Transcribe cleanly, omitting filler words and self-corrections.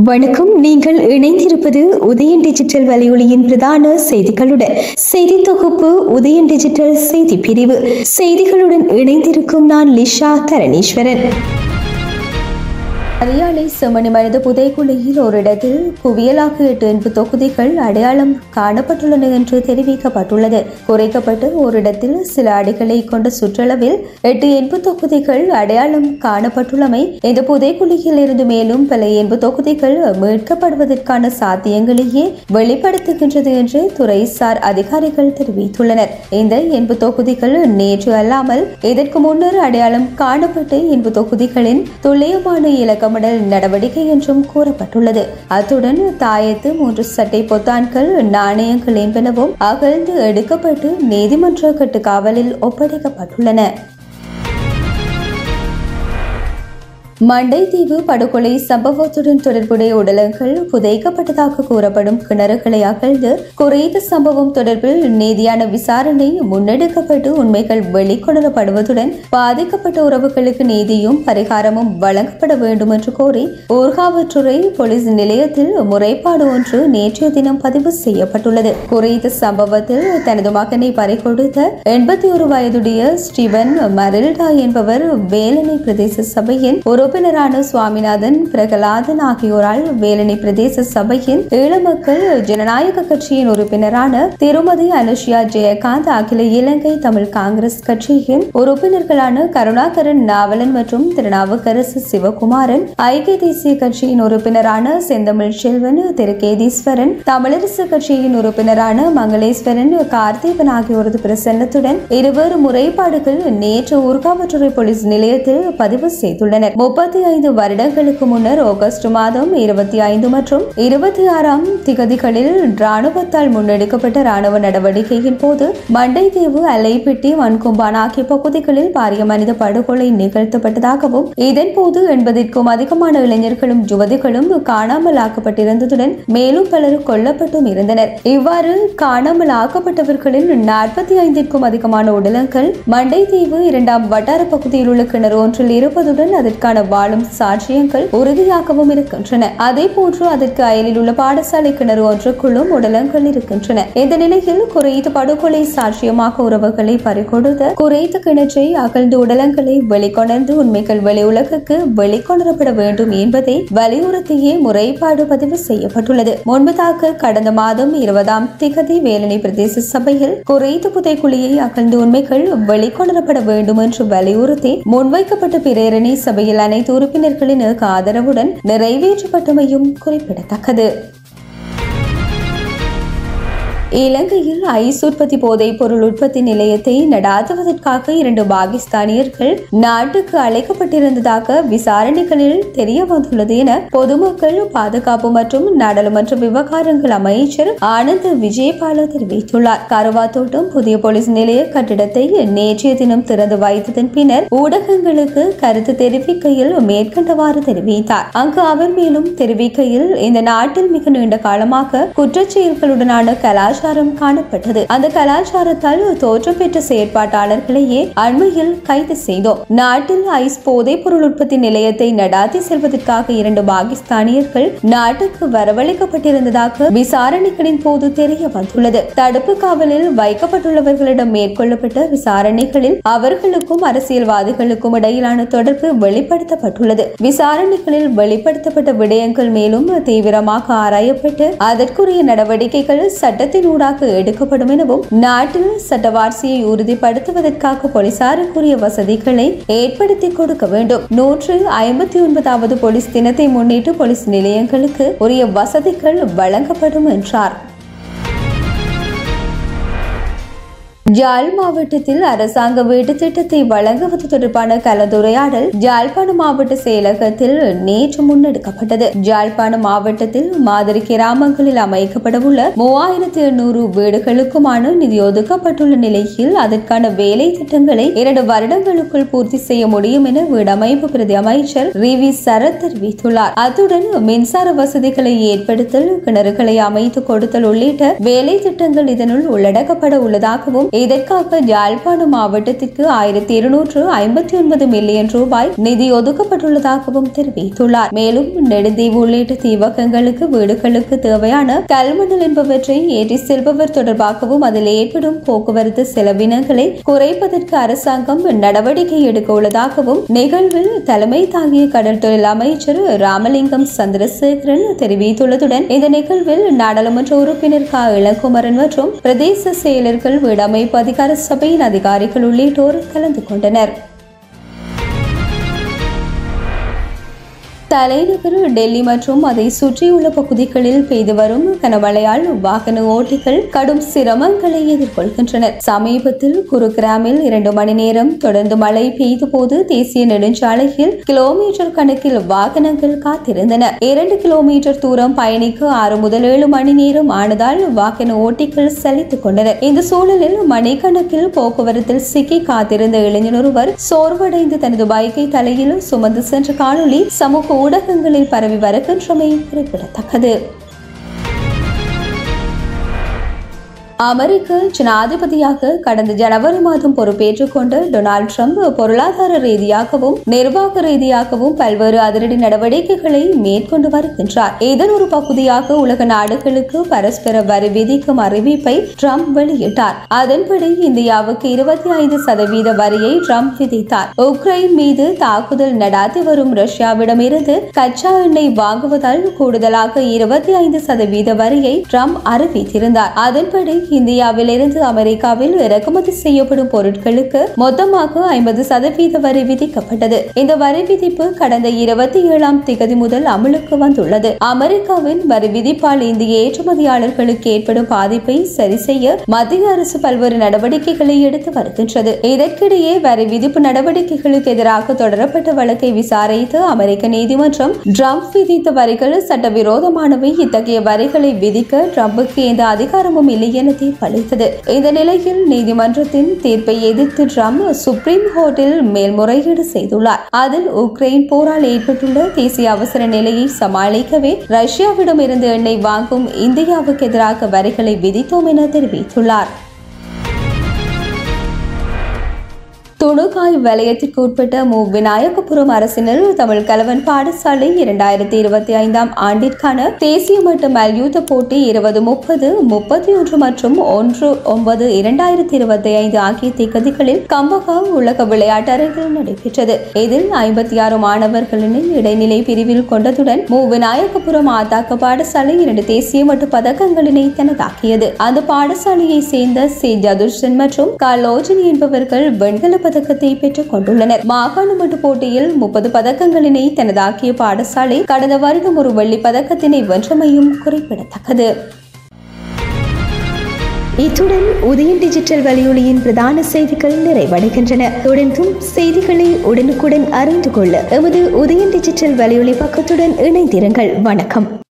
வணக்கம். நீங்கள் இணைந்திருப்பது உதயன் டிஜிட்டல் வலையொலியின் பிரதான செய்திகளுடன். செய்தி தொகுப்பு உதயன் டிஜிட்டல் செய்தி பிரிவு. செய்திகளுடன் இணைந்திருக்கும் நான் லிஷா தரணீஸ்வரன். அதிகாலை செம்மணி மனித புதைக்குழியில் ஒரு இடத்தில் குவியலாக 8 எண்பு தொகுதிகள் அடையாளம் காணப்பட்டுள்ளன என்று தெரிவிக்கப்பட்டுள்ளது. குறைக்கப்பட்டு ஒரு இடத்தில் சில அடிகளை கொண்ட சுற்றளவில் 8 எண்பு தொகுதிகள் அடையாளம் காணப்பட்டுள்ளமை இந்த புதைக்குழியில் இருந்து மேலும் பல எண்பு தொகுதிகள் மீட்கப்படுவதற்கான சாத்தியங்களையே வெளிப்படுத்துகின்றது என்று துறைசார் அதிகாரிகள் தெரிவித்துள்ளனர். இந்த எண்பு தொகுதிகள் நேற்று அல்லாமல் இதற்கு முன்னர் அடையாளம் காணப்பட்டு எண்பு தொகுதிகளின் துல்லியமான இலக்கமிடல் நடவடிக்கை என்றும் கூறப்பட்டுள்ளது. அத்துடன் தாயத்து 3 சட்டை பொத்தான்கள் நாணயங்கள் என்பனவும் அகழ்ந்து எடுக்கப்பட்டு நீதிமன்ற கட்டுக்காவலில் ஒப்படைக்கப்பட்டுள்ளன. மண்டைதீவு படுகொலை சம்பவத்துடன் தொடர்புடைய உடலங்கள் புதைக்கப்பட்டதாக கூறப்படும் கிணறுகளை அகழ்ந்து குறித்த சம்பவம் தொடர்பில் நீதியான விசாரணை முன்னெடுக்கப்பட்டு உண்மைகள் வெளிக்கொணரப்படுவதுடன் பாதிக்கப்பட்ட உறவுகளுக்கு நீதியும் பரிகாரமும் வழங்கப்பட வேண்டும் என்று கோரி ஊர்காவற்றுறை போலீஸ் நிலையத்தில் முறைப்பாடு ஒன்று நேற்றைய தினம் பதிவு செய்யப்பட்டுள்ளது. குறித்த சம்பவத்தில் தனது மகனை பறிகொடுத்த 81 வயதுடைய ஸ்டீவன் மரில்டா என்பவர் வேலனை பிரதேச சபையின் உறுப்பினரான சுவாமிநாதன் பிரகலாதன் ஆகியோரால் வேலனை பிரதேச சபையின் ஈழமக்கள் ஜனநாயக கட்சியின் உறுப்பினரான திருமதி அனுஷியா ஜெயகாந்த், அகில இலங்கை தமிழ் காங்கிரஸ் கட்சியின் உறுப்பினர்களான கருணாகரன் நாவலன் மற்றும் திருநாவுக்கரசு சிவகுமாரன், ஐக்கிய தேசிய கட்சியின் உறுப்பினரான செந்தமிழ் செல்வன், திருக்கேதீஸ்வரன், தமிழரசு கட்சியின் உறுப்பினரான மங்களேஸ்வரன், கார்த்திகன் ஆகியோரது பிரசன்னத்துடன் இருவேறு முறைப்பாடுகள் நேற்று ஊர்காவற்றுறை போலீஸ் நிலையத்தில் பதிவு செய்துள்ளனர். 35 வருடங்களுக்கு முன்னர் ஆகஸ்ட் மாதம் 25 மற்றும் 26ஆம் திகதிகளில் ராணுவத்தால் முன்னெடுக்கப்பட்ட ராணுவ நடவடிக்கையின் போது மண்டைதீவு, அலைப்பிட்டி, மண்கும்பான் ஆகிய பகுதிகளில் பாரிய மனித படுகொலை நிகழ்த்தப்பட்டதாகவும் இதன் போது 80க்கும் அதிகமான இளைஞர்களும் யுவதிகளும் காணாமல் ஆக்கப்பட்டிருந்ததுடன் மேலும் பலர் கொல்லப்பட்டும் இருந்தனர். இவ்வாறு காணாமல் ஆக்கப்பட்டவர்களில் 45க்கும் அதிகமான உடலங்கள் மண்டைதீவு 2ஆம் வட்டார பகுதியில் உள்ள கிணறு ஒன்றில் இருப்பதுடன் அதற்கான வாழும் சாட்சியங்கள் உறுதியாகவும் இருக்கின்றன. அதே போன்று அதற்கு அயலில் உள்ள பாடசாலை கிணறு ஒன்றுக்குள்ளும் உடலங்கள் இருக்கின்றன. இந்த நிலையில் குறைத்த படுகொலை சாட்சியமாக உறவுகளை பறிகொடுத்த குறைத்த கிணற்றை அகழ்ந்து உடலங்களை வெளிக்கொணர்ந்து உண்மைகள் வெளி உலகுக்கு வெளிக்கொணரப்பட வேண்டும் என்பதை வலியுறுத்தியே முறைப்பாடு பதிவு செய்யப்பட்டுள்ளது. முன்பதாக கடந்த மாதம் 20ஆம் திகதி வேலனை பிரதேச சபையில் குறைத்த புதைக்குழியை அகழ்ந்து உண்மைகள் வெளிக்கொணரப்பட வேண்டும் என்று வலியுறுத்தி முன்வைக்கப்பட்ட பிரேரணை சபையில் அனைத்து உறுப்பினர்களின் ஆதரவுடன் நிறைவேற்றப்பட்டமையும் குறிப்பிடத்தக்கது. இலங்கையில் ஐஸ் உற்பத்தி போதைப் பொருள் உற்பத்தி நிலையத்தை நடாத்துவதற்காக 2 பாகிஸ்தானியர்கள் நாட்டுக்கு அழைக்கப்பட்டிருந்ததாக விசாரணைகளில் தெரிய வந்துள்ளது என பொதுமக்கள் பாதுகாப்பு மற்றும் நாடாளுமன்ற விவகாரங்கள் அமைச்சர் ஆனந்த் விஜயபால தெரிவித்துள்ளார். கருவாத்தோட்டம் புதிய போலீஸ் நிலைய கட்டிடத்தை நேற்றைய தினம் திறந்து வைத்ததன் பின்னர் ஊடகங்களுக்கு கருத்து தெரிவிக்கையில் மேற்கண்டவாறு தெரிவித்தார். அங்கு அவர் மேலும் தெரிவிக்கையில், இந்த நாட்டில் மிக நீண்ட காலமாக குற்றச்செயல்களுடனான கலாச்சாரம் காணப்பட்டது. அந்த கலாச்சாரத்தால் தோற்றம் பெற்ற செயற்பாட்டாளர்களையே அண்மையில் கைது செய்தோம். நாட்டில் ஐஸ் போதைப் பொருள் உற்பத்தி நிலையத்தை நடாத்தி செல்வதற்காக 2 பாகிஸ்தானியர்கள் நாட்டுக்கு வரவழைக்கப்பட்டிருந்ததாக விசாரணைகளின் போது தெரிய வந்துள்ளது. தடுப்பு காவலில் வைக்கப்பட்டுள்ளவர்களிடம் மேற்கொள்ளப்பட்ட விசாரணைகளில் அவர்களுக்கும் அரசியல்வாதிகளுக்கும் இடையிலான தொடர்பு வெளிப்படுத்தப்பட்டுள்ளது. விசாரணைகளில் வெளிப்படுத்தப்பட்ட விடயங்கள் மேலும் தீவிரமாக ஆராயப்பட்டு அதற்குரிய நடவடிக்கைகள் சட்டத்தின் ஊடாக எடுக்கப்படும் எனவும் நாட்டில் சட்டவாட்சியை உறுதிப்படுத்துவதற்காக போலீசாருக்குரிய வசதிகளை ஏற்படுத்தி கொடுக்க வேண்டும். 159வது போலீஸ் தினத்தை முன்னிட்டு போலீஸ் நிலையங்களுக்கு உரிய வசதிகள் வழங்கப்படும் என்றார். யாழ் மாவட்டத்தில் அரசாங்க வீட்டு திட்டத்தை வழங்குவது தொடர்பான கலந்துரையாடல் யாழ்ப்பாணம் மாவட்ட செயலகத்தில் நேற்று முன்னெடுக்கப்பட்டது. யாழ்ப்பாணம் மாவட்டத்தில் மாதிரி கிராமங்களில் அமைக்கப்படவுள்ள 3800 வீடுகளுக்குமான நிதி ஒதுக்கப்பட்டுள்ள நிலையில் அதற்கான வேலை திட்டங்களை 2 வருடங்களுக்குள் பூர்த்தி செய்ய முடியும் என வீடமைப்பு பிரதி அமைச்சர் ரிவி சரத் தெரிவித்துள்ளார். அத்துடன் மின்சார வசதிகளை ஏற்படுத்தல், கிணறுகளை அமைத்து கொடுத்தல் உள்ளிட்ட வேலை திட்டங்கள் இதனுள் உள்ளடக்கப்பட உள்ளதாகவும் இதற்காக யாழ்ப்பாணம் மாவட்டத்திற்கு 1259 மில்லியன் ரூபாய் நிதி ஒதுக்கப்பட்டுள்ளதாகவும் தெரிவித்துள்ளார். மேலும் நெடுந்தீவு உள்ளிட்ட தீவகங்களுக்கு வீடுகளுக்கு தேவையான கல்மணல் என்பவற்றை ஏற்றி செல்பவர் தொடர்பாகவும் அதில் ஏற்படும் போக்குவரத்து செலவினங்களை குறைப்பதற்கு அரசாங்கம் நடவடிக்கை எடுக்க உள்ளதாகவும் நிகழ்வில் தலைமை தாங்கிய கடல் தொழில் அமைச்சர் ராமலிங்கம் சந்திரசேகரன் தெரிவித்துள்ளதுடன் இந்த நிகழ்வில் நாடாளுமன்ற உறுப்பினர் க இளங்குமரன் மற்றும் பிரதேச செயலர்கள் வீடமைப்பு அதிகார சபையின் அதிகாரிகள் உள்ளிட்டோர் கலந்து கொண்டனர். தலைநகர் டெல்லி மற்றும் அதை சுற்றியுள்ள பகுதிகளில் பெய்து வரும் கனமழையால் வாகன ஓட்டிகள் கடும் சிரமங்களை எதிர்கொள்கின்றனர். சமீபத்தில் குருகிராமில் 2 மணி நேரம் தொடர்ந்து மழை பெய்த போது தேசிய நெடுஞ்சாலையில் கிலோமீட்டர் கணக்கில் வாகனங்கள் காத்திருந்தன. 2 கிலோமீட்டர் தூரம் பயணிக்க 6 முதல் 7 மணி நேரம் ஆனதால் வாகன ஓட்டிகள் சலித்துக் கொண்டனர். இந்த சூழலில் மணிக்கணக்கில் போக்குவரத்தில் சிக்கி காத்திருந்த இளைஞர் ஒருவர் சோர்வடைந்து தனது பைக்கை தலையில் சுமந்து சென்ற காணொலி சமூக ஊடகங்களில் பரவி வருகின்றமை குறிப்பிடத்தக்கது. அமெரிக்க ஜனாதிபதியாக கடந்த ஜனவரி மாதம் பொறுப்பேற்றுக் கொண்ட டொனால்ட் ட்ரம்ப் பொருளாதார ரீதியாகவும் நிர்வாக ரீதியாகவும் பல்வேறு அதிரடி நடவடிக்கைகளை மேற்கொண்டு வருகின்றார். இதன் ஒரு பகுதியாக உலக நாடுகளுக்கு பரஸ்பர வரி விதிக்கும் அறிவிப்பை ட்ரம்ப் வெளியிட்டார். அதன்படி இந்தியாவுக்கு 25% வரியை ட்ரம்ப் விதித்தார். உக்ரைன் மீது தாக்குதல் நடாத்தி வரும் ரஷ்யாவிடமிருந்து கச்சா எண்ணெய் வாங்குவதால் கூடுதலாக 25% வரியை ட்ரம்ப் அறிவித்திருந்தார். அதன்படி இந்தியாவிலிருந்து அமெரிக்காவில் இறக்குமதி செய்யப்படும் பொருட்களுக்கு மொத்தமாக 50% வரி விதிக்கப்பட்டது. இந்த வரி விதிப்பு கடந்த 27ஆம் திகதி முதல் அமலுக்கு வந்துள்ளது. அமெரிக்காவின் வரி விதிப்பால் இந்திய ஏற்றுமதியாளர்களுக்கு ஏற்படும் பாதிப்பை சரி செய்ய மத்திய அரசு பல்வேறு நடவடிக்கைகளை எடுத்து வருகின்றது. இதற்கிடையே வரி விதிப்பு நடவடிக்கைகளுக்கு எதிராக தொடரப்பட்ட வழக்கை விசாரித்து அமெரிக்க நீதிமன்றம் ட்ரம்ப் விதித்த வரிகள் சட்டவிரோதமானவை, இத்தகைய வரிகளை விதிக்க ட்ரம்புக்கு எந்த அதிகாரமும் இல்லை என தீர்ப்பளித்தது. இந்த நிலையில் நீதிமன்றத்தின் தீர்ப்பை எதிர்த்து ட்ரம்ப் சுப்ரீம் கோர்ட்டில் மேல்முறையீடு செய்துள்ளார். அதில் உக்ரைன் போரால் ஏற்பட்டுள்ள தேசிய அவசர நிலையை சமாளிக்கவே ரஷ்யாவிடம் இருந்து எண்ணெய் வாங்கும் இந்தியாவுக்கு எதிராக வரிகளை விதித்தோம் என தெரிவித்துள்ளார். துணுக்காய் வலயத்திற்கு உட்பட்ட விநாயகபுரம் அரசினர் தமிழ் கலவன் பாடசாலை 2025ஆம் ஆண்டிற்கான தேசிய மட்ட மல்யுத்த போட்டி 2030, 31 மற்றும் 1/9/2025 ஆகிய தேதிகளில் கம்பகா உலக விளையாட்டரங்கில் நடைபெற்றது. இதில் 56 மாணவர்களினை இடைநிலை பிரிவில் கொண்டதுடன் விநாயகபுரம் ஆத்தாக்க பாடசாலை 2 தேசிய மட்ட பதக்கங்களினை தனதாக்கியது. அந்த பாடசாலையை சேர்ந்த சி ஜதுர்சன் மற்றும் காலோஜினி என்பவர்கள் வெண்கல பதக்கத்தை பெற்றுக் கொண்டுள்ளனர். மாகாண மட்ட போட்டியில் 30 பதக்கங்களினை தனதாக்கிய பாடசாலை கடந்த வருடம் ஒரு வெள்ளி பதக்கத்தினை வென்றமையும் குறிப்பிடத்தக்கது. இத்துடன் உதயன் டிஜிட்டல் வலையொலியின் பிரதான செய்திகள் நிறைவடைகின்றன. தொடர்ந்தும் செய்திகளை உடனுக்குடன் அறிந்து கொள்ள எமது உதயன் டிஜிட்டல் வலையொலி பக்கத்துடன் இணைந்திருங்கள். வணக்கம்.